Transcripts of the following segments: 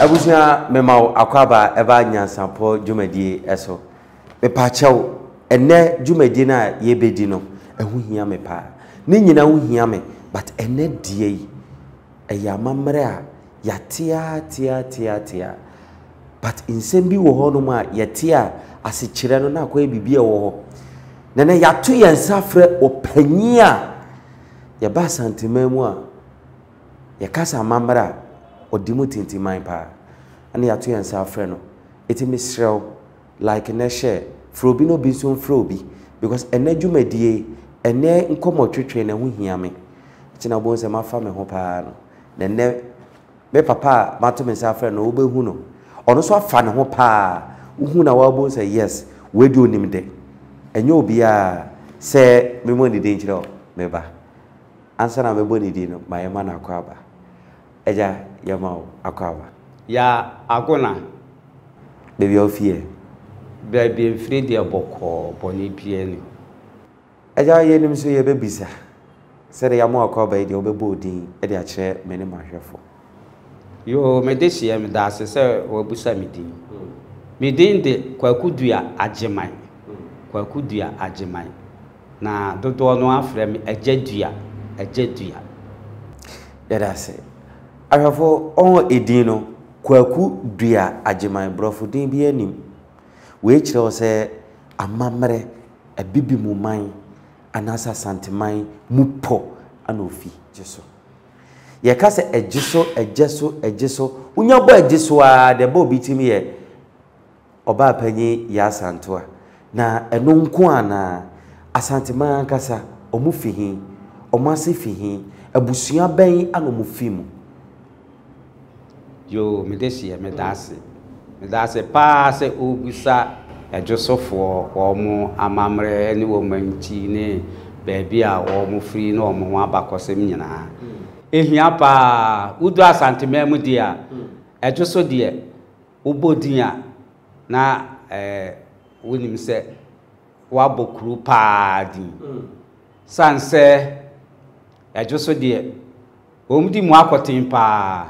Abusia memao akwaba eba nyansampo dwumadie eso. Mepachew enne dwumadie na yebedi no ehu hia me pa. Ne nyina hu hia me but enne die yi eyamamre a yatia but insem bi wo ho no ma yatia asechire no na akwa bibia wo ho. Nene yato yensa frɛ opanyi a ye ba santimamu a ye kasa mamra odimu tintiman pa ana yato yensa frɛ no etimi srew like na share frobi no bi so frobi because ene dwumadie ene nkomotwetwe na hu hia me kina bo nse mafa me ho pa no nene me papa mato me sa frɛ no wo behu no ono so afa ne ho pa uhu na wa bo nse yes we di onim de enyo bia se memo ni de nkyerɛ meba ansa na mebo ni di no mayema na akwaba eja yema akwaba ya agona baby ofie baby mfiri de boko boni bie ni eja ye nim so ye bebisa se de yamo akwaba de obebo odin e de akyerɛ me ne mahwefo yo me de sie me da se obusa me din me din de kwakudua ageman kwakudua ageman na dodo no afrɛ me agedua yada se ahwefo on edin no kwakudua ageman brofo din bi anim we kyerɛ se amamre abibi mu man anasa santeman mupo anofi jeso ye ka se ejeso unya bo ejeso a de bo bitimi ye oba panyi ya santoa na eno nko ana asanteman kasa omufihin omasifihin abusua ben anomufimu yo medesi medase pa se obusa ejosofo omo amamre ni wo manti ne baabi a omo free na omo ho abakosem nyina ehia pa udu asanteman mu dia ejoso de obodin a na wonim se wabokru paadi sanse ejoso de omdi mu akotin pa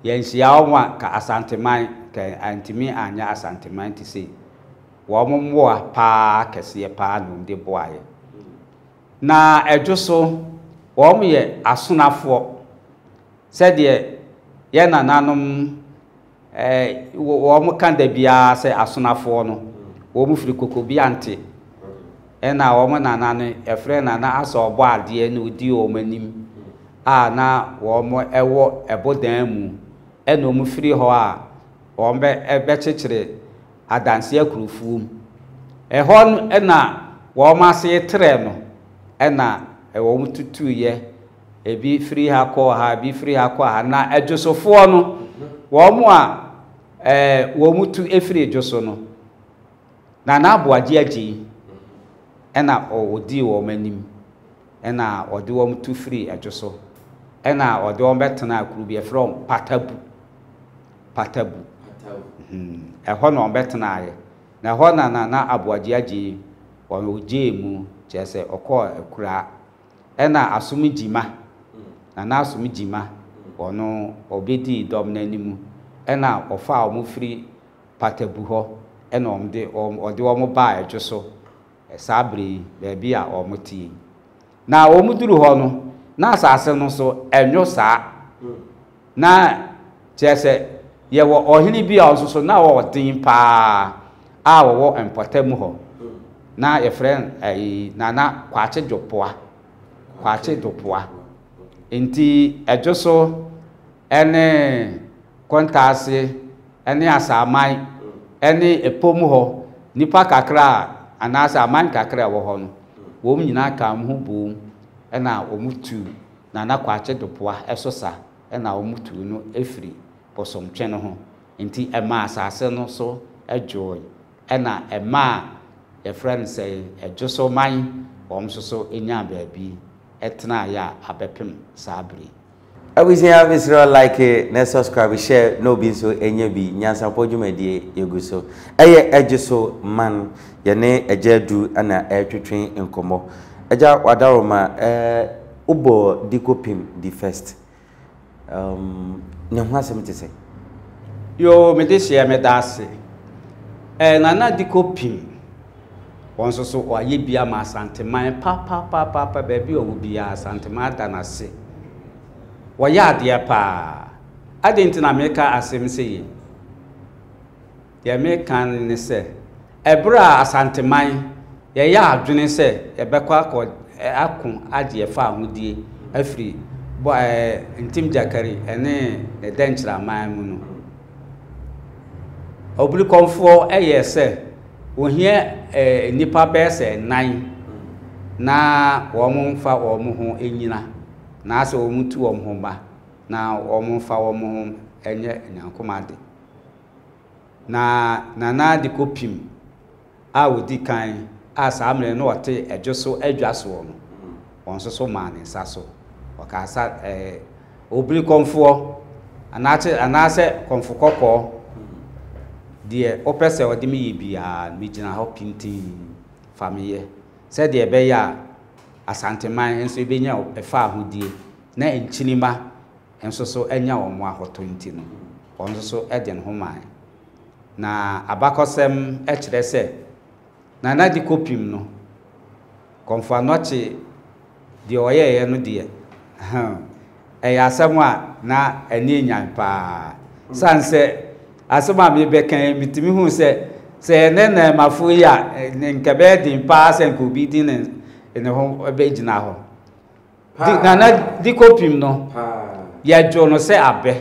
yenhia owa ka asanteman ka antimi anya asanteman ti se wo momwa pa kese pa no de boaye na ejoso wo ye asonafo se de ye nananom wo mo kan da bia se asonafo no wo mo firi kokobi ante ena wo mo nanane efre nana asa obo ade na odi o manim a na wo mo ewo ebodan mu ena mo firi ho a wo mbe ebe kyekere adanse akurufuum ehon ena wo mo ase tre no ena wo mo tutuye ebi firi ha ko ha bi firi ha ko ha na ejosofo no wo mo a wo mutu efiri ejoso no na aboaje agi ena odi wo manim ena odi wo mutu firi ejoso ena odi wo betena akuru bi from patabu eho no betena aye na ho na aboaje agi wo oje mu chese okọ ekura ena asumijima na asumijima ono obedi dom nanimu ena ofa omufiri patabu ho ena ode omo ba ejoso esabri baabi a omuti na omuduru ho no na asase no so enyo saa na chese ye wo ohini bi a so na wo tin pa a wo empatamu ho na ye friend nana kwache dopoa enti ejoso ene kontase ene asamai ene epomu ho nipa kakra anasa aman kakra wo ho no wo nyina ka mu bu ena omutu na kwache dopoa esosa ena omutu no efiri posomtwe no ho enti ema asase no so ejoy ena ema e friend say ejoso man omsoso enya baabi etna ya abepem sabri Everything have is real like na subscribe share no be so enye bi nyansampo dwumadie yeguso eye ejeso man ye ne ejedu ana etwetwen enkomo eja wadaroma ubo dikopim the first ne ho asem te se Yo, me this year, me dasi. Nana diko pim. Onso so oye bia ma santeman pa baby o bia santeman danase. Waya ade pa. Ade nti na meka asem sei. Ye meka ne se. Ebra asanteman ye ya adwene se ebekwa akon ade fa ahudie afiri bo ntim jakari ene ne denchira man mu no. Obli komfo eye se ohie nipa bese nan na wo mo fa wo mo ho enyina na ase wo mutu wo mo ba na wo mo fa wo mo ho enye nyankomade na de kopim a wodi kan asa amre no wote edwoso adwaso wo no wonso so mane saso wakasa obli komfo anase komfo kokko die opese odi mi bia mi gina ho pinti family se de be ya asanteman enso ebenya efa ahodie na enchinima enso so enya wo mo ahoto nti no onso so eden ho man na abakosem ekire se na di kopim no konfa noche de oyeye no de ya asem a na eni nyan pa sanse asoma me bekan mitimi hu se nene mafo ya nkabe din pa sen ko bi din ne ho be gina ho di kopim no ya jo no se abe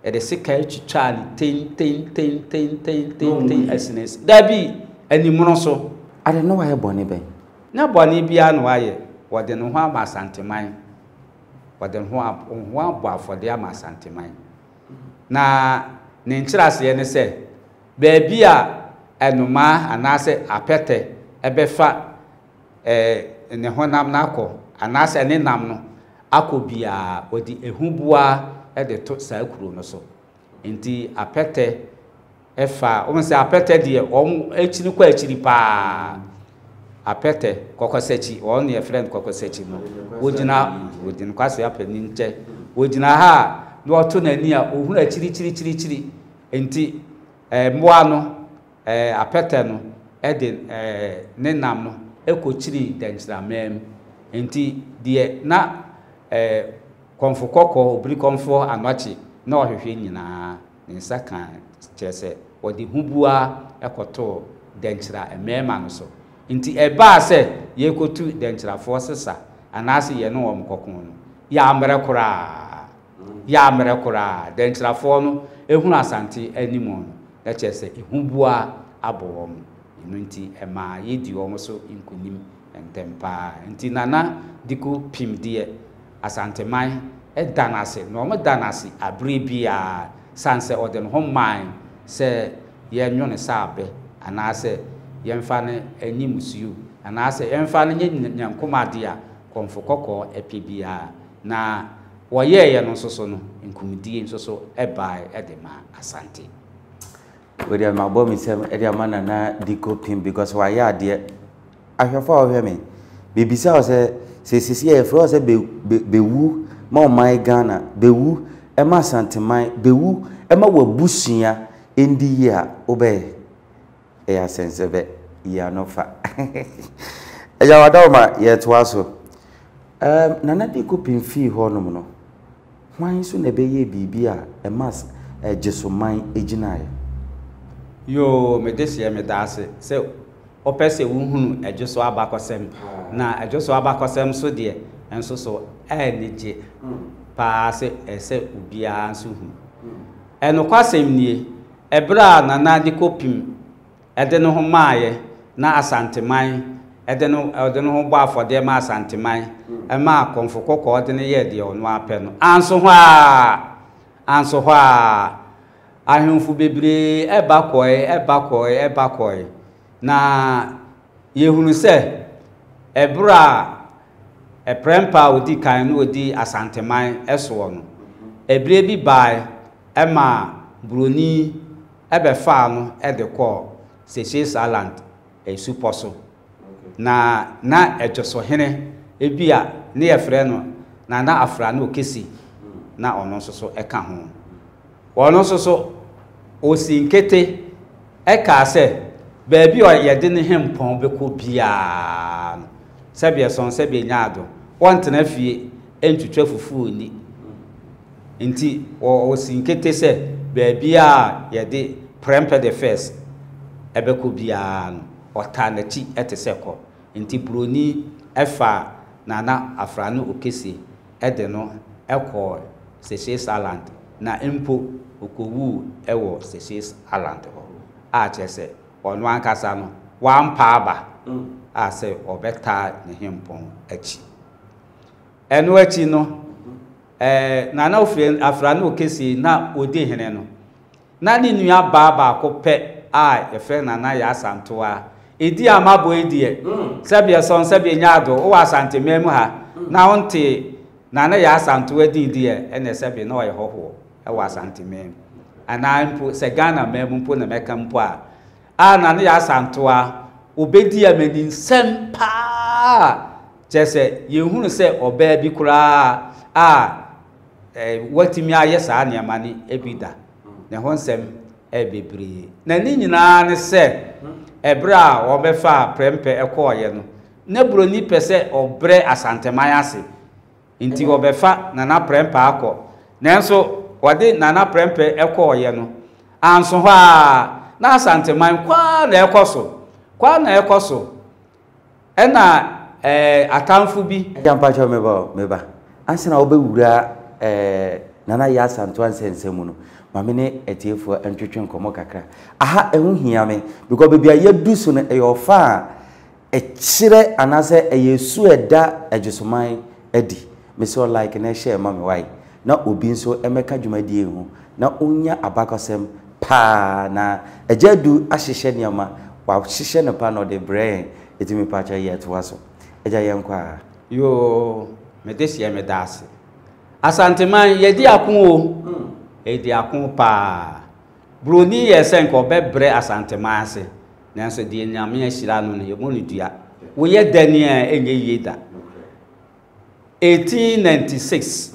e de sika twitwa ni ten asines dabi animuno so ade no waye bone ben na bone bia no waye wode no ho ama santeman wode ho abo afode ama santeman na ne nchirase ne se baabi a enuma anase apete ebefa ne honam na akọ anase ne nam no akobia odi ehubua de to saakuro no so enti apete efa o se apete de om echiri kwa echiri pa apete kokosechi on ye friend kokosechi no wodina kwase apeni nche wodina ha no oto nani a ohunu achiri enti mboa no apete no de ne nam no ekochiri denchira mem enti de na konfo kokko obri konfo anochi na ohwehwe nyina ne saka chese odi hubua ekoto denchira emema no so enti eba se yekotu denchira forces anase ye no wom kokko no ya mere kura denchira fo no ehunu asante animo no na chese ehubua abowom enti ema yedi wom so inkunim entempa enti nana diku pimdie asanteman danase no mo danase abrebia sanse orden ho man se ye nwone sabe anase ye mfa ne animusu anase ye mfa ne nyankomade a konfo kokko epibia na woyeye no soso no nkumdie soso ebai edema asante we dey ma bo mi sem e dey mana na diko pim because why ade ahwefo ohwe me bibisa o se sisi e fro se bewu ma o mai Ghana bewu e ma santeman bewu e ma wabusia endi ya obe e ya sensebe ya no fa e ya wada ma ye to aso nana diko pim fi ho no no hwan so na be ye bibia e mas jesoman ejinaye yo me desie me dase se opese wuhunu ejeso abakosem na ejeso abakosem so de enso so enije pa se ese ubia so hu eno kwasem nie ebra na na de kopim ede no ho maaye na asanteman ede no ho gba afode ma asanteman e ma konfo kokko de ne ye de ono apɛ no anso ho a ahunfu bebre eba koi na yehunu se ebra eprempa odi kan no odi asanteman eso no ebre bi bai ema broni ebefa no ede ko Seychelles Island esuposo na ejoso hene ebia ne yefre no na afra no okesi na ono so eka ho ono so osinkete eka se baabi o yede ne hempon beko bia sebe son sebe nyaado wontena fie entwetwa fufu ni nti osinkete se baabi a yede prempe the first ebeko bia no otanachi eteseko nti broni efa nana afrano okesi ede no eko Seychelles Island na empo okowu ewo Seychelles Island ho a chese onu ankasa no wampa aba a se obeta ne hempon achi enu achi no nana ofre afrano okesi na odi hene no na ni nua baba ko pe a efe nana ya asantoa edi amabo edie sebia son sebia nyaado o asante memu ha na onte nana ya asantoa didie ene sebia na oye hoho e wa asante memu ana mpo se Ghana memu mpo na meka mpo a nana ya asantoa obedi amani nsem pa jese yehunu se oba bi kura watimi aye saa ne amani ebida ne ho nsem bebre na ni nyina ne se ebra obefa prempe ekoye no na broni pese obre asanteman ase nti obefa nana prempe akọ nanso wode nana prempe ekoye no anso ho na asanteman kwa na ekoso ena atamfu bi jampa cho meba ansina obewura nana ya asanto ansensemu no mamene etiefo entwetwe nkomo kakra aha ehu hia me because bebia yadu so no eyofa ekire anase eyesu eda ejusoman edi me so like na share mama why na obi nso emeka dwumadie hu na onya abakosem pa na ejadu ahihye niama wa hihye ne pa no de brain etimi pacha yet waso eja yenkwa yo medesi ya medase asanteman yedi akun o edi akun pa broni yesen ko bebre asanteman ase nanso de nyame ahira no ne yemo ne dua wo ye dani a enye yeda 1896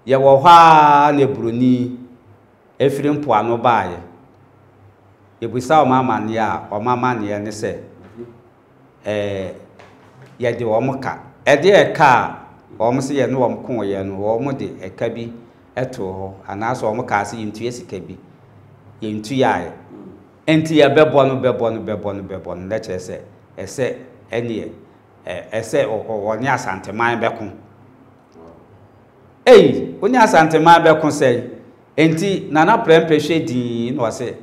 ye wo hwa ne broni efiri mpo ano baaye yebusa o mama ne a o mama ne ne se ye de wo mka ede eka o se ye no wo mko ye no wo mo de eka bi eto ho anaso o mka se yintu esika bi yintu yae enti ya bebo no le chese ese enie ese oni asanteman bekon oni asanteman bekon sei enti nana prempe hwedi no se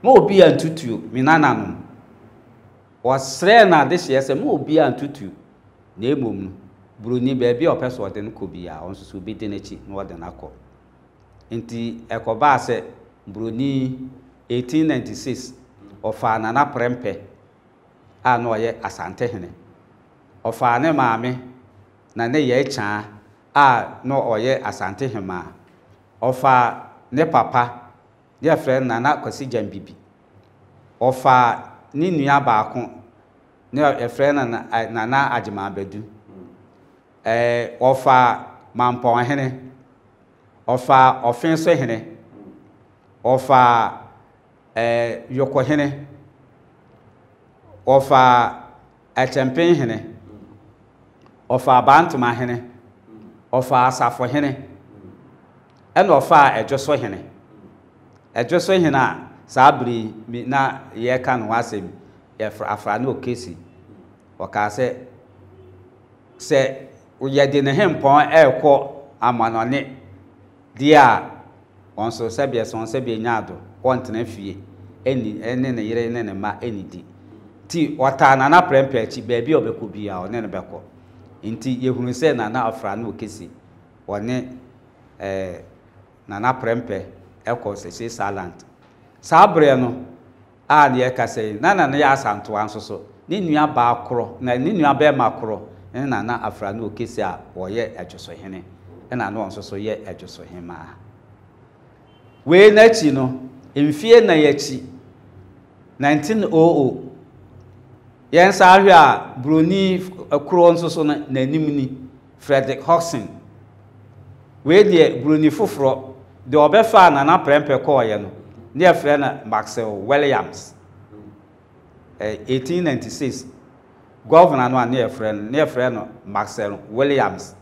mo obi antutu mi nana no wasre na de hye mo obi antutu na emom no broni baabi opeso de no kobia onso so bi de nachi no wode nakọ enti ekoba se broni 1896 ofa nana prempe no oye asante hene ofa ne maame na ne ye cha no oye asante hema ofa ne papa dia friend nana kwasi jambibi ofa ni nua baako ne e friend nana agima bedu ofa mampon hene ofa offense hene ofa yoko hene ofa champion hene ofa bantuma hene ofa asafo hene eno ofa ejoso hene a sabri na ye kan wasem ye afra na okesi oka se uyede ne hempon ekọ amanone dia onso sebia son sebia nyaado ontena fie ene ne yire ne ma enidi ti wata na prempe achi baabi obekọ bia one ne beko nti yehunu se na afra na okesi one na prempe ekọ Seychelles Island sabre no ne ekase na ya asanto ansoso ni nua ba akoro na ni nua ba makoro na afra na okesi a woye adwoso hene na onsoso ye adwoso hema we na chi no mfie na yachi 1900 yen sa ahwe a broni akoro onsoso na nanim ni Frederick Hodgson we de broni foforo de obefa na prempe ko ye no near friend Maxwell Williams 1896 governor no near friend Maxwell Williams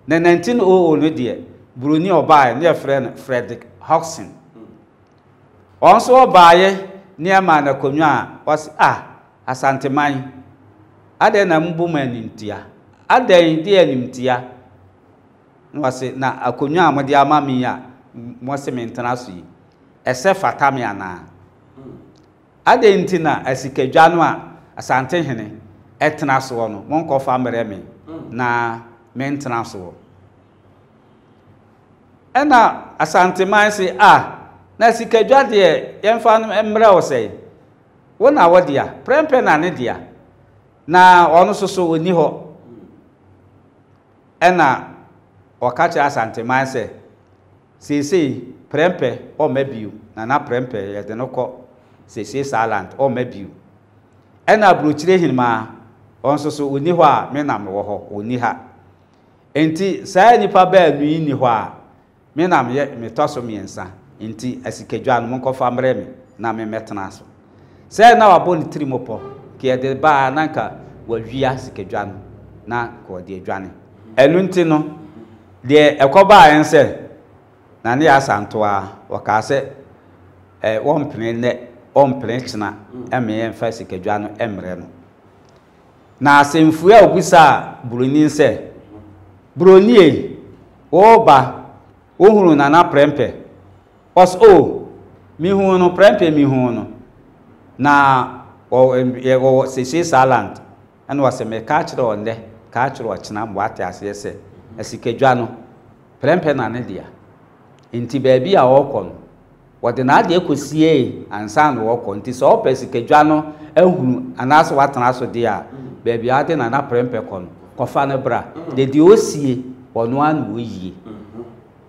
na 1900 no de Bruni obaye near friend Frederick Hodgson also obaye near man akonwa was asanteman ade na mbuma nintia ade de animtia wase na akonwa amode amami a mo se mentena so yi ese fatame ana ade ntina asikadwa no a asante hene etena so no monko fa mreme na mentena so ena asante man se na asikadwa de yemfa no mre wo sei wona wodia prempe na ne dia na ono soso oni ho ena okacha asante man se sisi prempe o mebiu na prempe ye de no ko sisi silent o mebiu ena brochire hinma on soso oni ho a me na me wo ho oni ha enti saa nipa ba anu ni ho a me na me toso miensa enti asikadwa no monko fa mre me na me metena so say na wabo ni trimopo ke de ba nanka wawia sikadwa no na ko de adwane enu nti no de ekoba ense na ne asanto a waka se wompene ne ompene china eme fa sikadwa no emre no na asemfu a ogusa broni nse broni e oba ohuru na prempe os mi hu no prempe mi hu no na o sisi silent and was a me catcher on the catcher or chinam what as yes asikadwa no prempe na ne dia inti baby a okon what the na de kosie ansa no okon nti so asikadwa no ehunu anaso watana so dia baby ade na prempe kon kofa ne bra de di osie ono an wo yie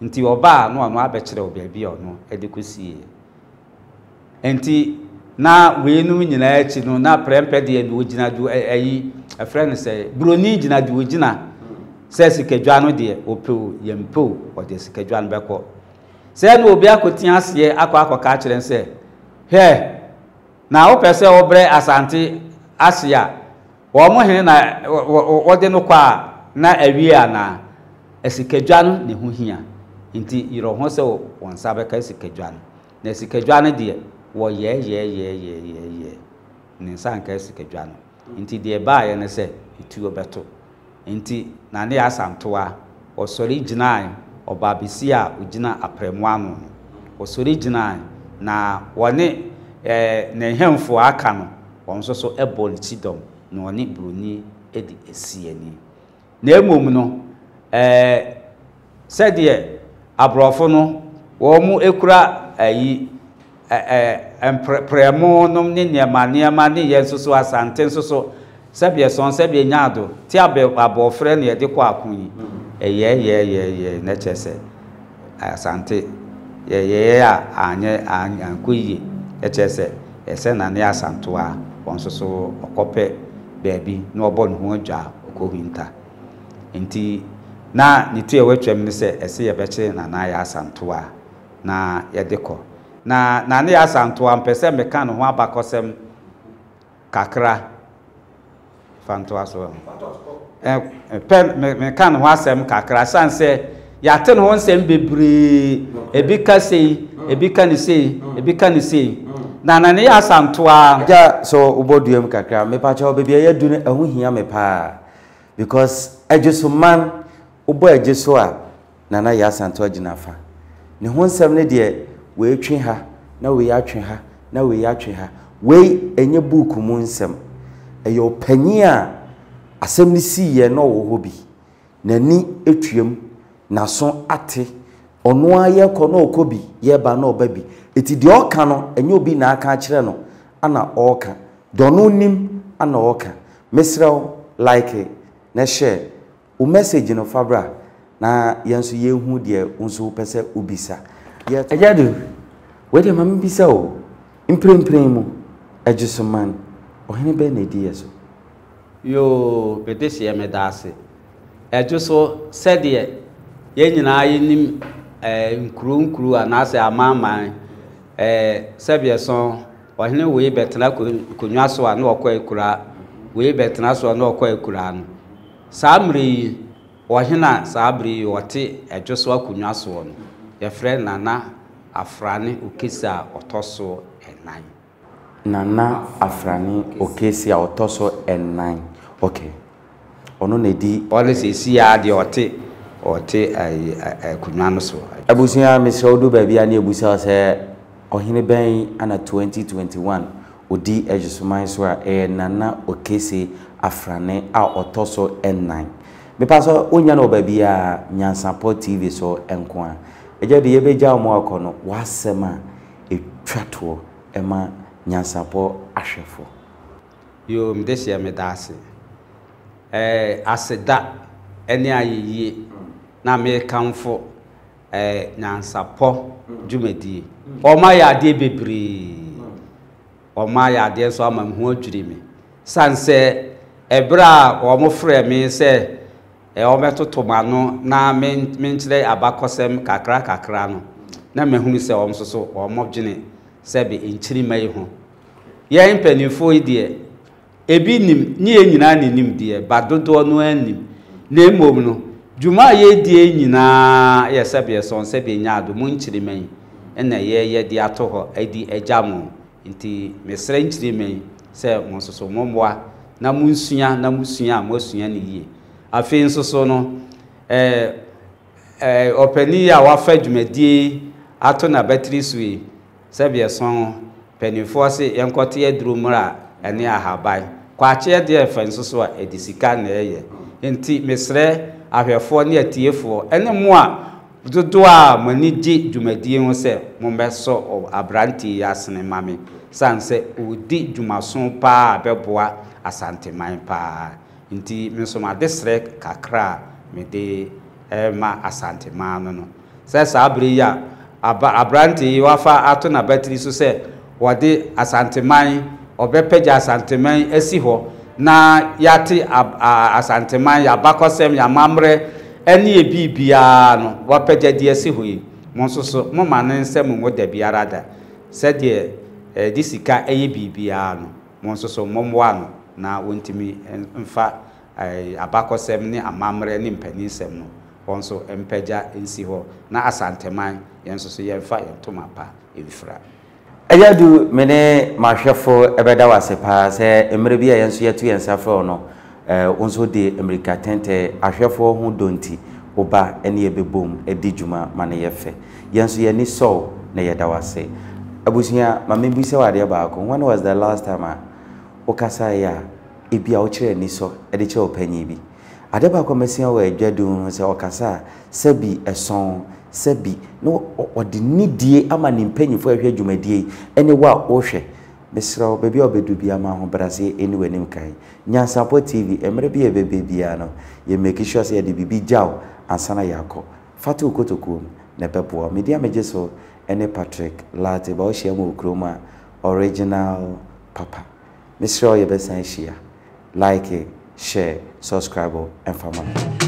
nti oba no ano abekire o baby ono ede kosie enti na weenu nyina achi no na prempe de no gina du ayi a friend say broni gina du gina say sikadwa no de opew yempew o de sikadwa no beko say no obi akotia ase akwa kire say he na wo pese obre asante asia wo mo he na wo de no kwa na awie ana sikadwa no ne ho hia nti yiro ho se won sabeka sikadwa no na sikadwa no de wo ye ni sanka sikadwa no nti de ba ye ne se etuo beto nti na ne asantoa osori ginai obabisi a ugina apremu anu osori ginai na woni ne hemfo aka no won so ebolichidom na woni broni edi esiani na emom no sede abrofo no wo mu ekura ayi premo no ne niema ne yesusu asante so sebie son sebie nyaado ti abofre ne de kwa akun ye na chese asante ye a anye ankoyi chese ese na ne asanto a won so okope baabi na obo ne ho adwa okohinta nti na ni tie wetwam ne se ese ye beche na ya asanto a na ye dekọ na ne asanto ampese meka no ho abakosem kakra fanto aso meka no ho asem kakra sanse yate no ho nsem bebre ebika sei ebika ni sei na ne asanto a ja so oboduem kakra me pa cha obebi ya du ne ahu hia me pa because ejeso man obo ejeso a na ya asanto aginafa ne ho nsem ne de we twe ha na we atwe ha na we atwe ha we enye book mu nsem eyo panyi a asem ni siye no wo hobi nani etuem naso ate ono aye ko no okobi ye ba no obabi eti de oka no enye obi na aka kire no ana oka dono nim ana oka mesrew like na share o message no fabra na yenso yehu de unso pese ubisa ye ajadu we de mam bisa o imprempren mu ajuso man ohene be na di yeso yo bedesi ya medase ajuso sede ye nyina ayenim nkuru anase amaman Sebia son ɔhene wei betena konwa so a na ɔkɔ ekura wei betena so na ɔkɔ ekura no samri ɔhena sabri ɔte edwoso akonwa so no yɛfrɛ Nana Afrane Okesa ɔtɔso enan. Nana Afrane Okesa ɔtɔso enan. Okay. Ono na di ɔle sesi ya de ɔte akonwa no so. Abusia Mr. Odu baby ani abusia sɛ ɔhene bɛn ana 2021 odi ejusuman so a Nana Okesa Afrane a ɔtɔso enan. Me paso onya no baby a Nyansapo TV so enko a eje de yebeja omo akono wasema etwato ema Nyansapo ahwefo yo mdesia medase aseda ene ayeye na me kanfo Nyansapo dwumadi oma ya de bebre oma ya de so ama hu adwiri me sanse ebra o mo frɛ me se ometo mano na menkyere abakosem kakra no na mehunu se omsoso omodwene se be enkyiri mai ho ye mpanifo ide ebi nim ni enyina nim de badodo no anim na emom no dwuma ye die nyina ye se be son se be nyaado mu nkyiri mai na ye de ato ho adi agyamo nti mesre nkyiri mai se monsoso momboa na munsua mosua ne yie afi nsoso no opani a wafa dwumadie ato na battery suwe sebie son penifo se yenkote adurumra ene ahaban kwache de efa nsoso a edisika na eye enti mesre ahwefo ne atiefo ene mo a dodo a manigi dwumadie ho se mombeso abranti yasene mame sanse odi dwumaso pa beboa asanteman pa nti mesoma desre kakra me de ma asanteman no se sabri ya abranti wafa ato na battery so se wode asanteman obepeja asanteman asi ho na yate asanteman ya bakosem ya mamre ene ebibia no wapeja di asi ho yi monsoso moma ne nsem mo da biara da se de disika eye bibia no monsoso momwa no na wontimi mfa abakosem ni amamre ni mpanisem no wonso empeja ensi ho na asanteman yenso so yemfa yentoma pa evifra ayadu mene mahwefo ebeda wasepa se emre bia yenso yetu yensafo no wonso de America tente ahwefo ho donti oba ene yebebom edi djuma mane yefe yenso ye ni so na yedawase abusia mamebuse wade baako. When was the last time okasa ya ebia o kire ni so e de che opanyi bi adeba komesia wa adwadun se okasa sabi eson sabi no odi nidie ama ni mpanyifo ahwe dwumadie ene wa o hwe mesra obebi obedu bia ma ho brase eni wanim kai Nyansapo TV emre bia bebia no ye make sure say de bibi jaw ansana yakọ fatu kotokum na bebo media mejeso ene Patrick Late ba o hia mo kroma original papa mesra ye besan hia like, share, subscribe, and follow.